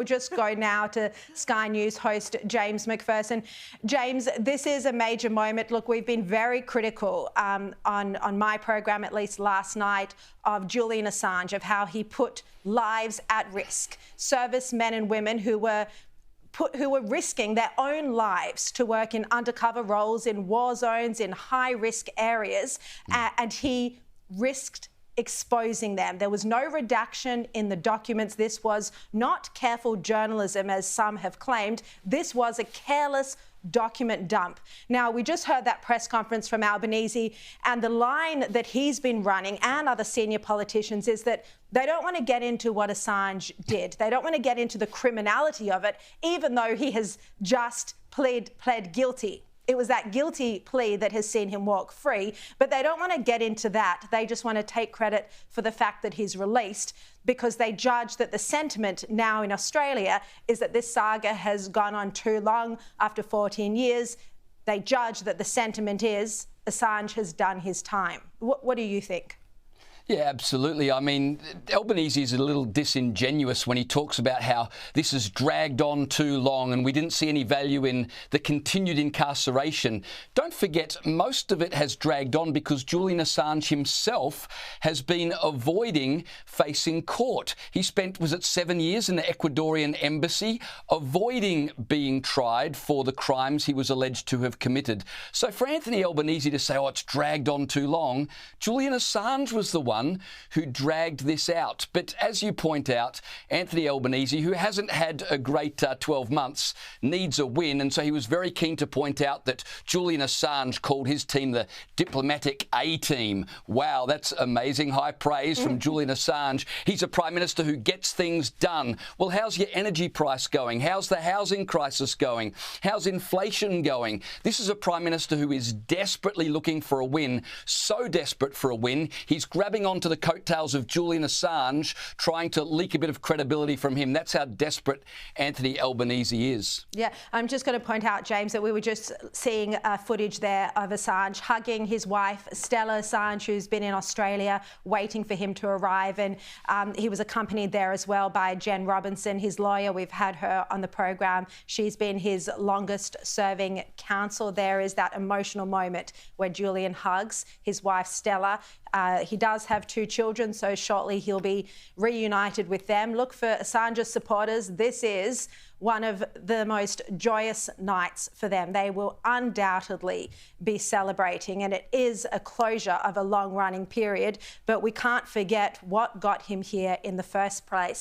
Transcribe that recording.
We'll just go now to Sky News host James McPherson. James, this is a major moment. Look, we've been very critical on my program, at least last night, of Julian Assange, of how he put lives at risk. Servicemen and women who were risking their own lives to work in undercover roles, in war zones, in high-risk areas, and he risked exposing them. There was no redaction in the documents. This was not careful journalism, as some have claimed. This was a careless document dump. Now, we just heard that press conference from Albanese, and the line that he's been running and other senior politicians is that they don't want to get into what Assange did. They don't want to get into the criminality of it, even though he has just pled guilty. It was that guilty plea that has seen him walk free, but they don't want to get into that. They just want to take credit for the fact that he's released, because they judge that the sentiment now in Australia is that this saga has gone on too long. After 14 years, they judge that the sentiment is Assange has done his time. What do you think? Yeah, absolutely. I mean, Albanese is a little disingenuous when he talks about how this has dragged on too long and we didn't see any value in the continued incarceration. Don't forget, most of it has dragged on because Julian Assange himself has been avoiding facing court. He spent, was it 7 years in the Ecuadorian embassy, avoiding being tried for the crimes he was alleged to have committed. So for Anthony Albanese to say, oh, it's dragged on too long, Julian Assange was the one who dragged this out. But as you point out, Anthony Albanese, who hasn't had a great 12 months, needs a win. And so he was very keen to point out that Julian Assange called his team the diplomatic A-team. Wow, that's amazing. High praise from Julian Assange. He's a Prime Minister who gets things done. Well, how's your energy price going? How's the housing crisis going? How's inflation going? This is a Prime Minister who is desperately looking for a win, so desperate for a win, he's grabbing onto the coattails of Julian Assange, trying to leak a bit of credibility from him. That's how desperate Anthony Albanese is. Yeah, I'm just going to point out, James, that we were just seeing footage there of Assange hugging his wife, Stella Assange, who's been in Australia waiting for him to arrive. And he was accompanied there as well by Jen Robinson, his lawyer. We've had her on the program. She's been his longest serving counsel. There is that emotional moment where Julian hugs his wife, Stella. He does have 2 children, so shortly he'll be reunited with them. Look, for Assange's supporters, this is one of the most joyous nights for them. They will undoubtedly be celebrating, and it is a closure of a long-running period, but we can't forget what got him here in the first place.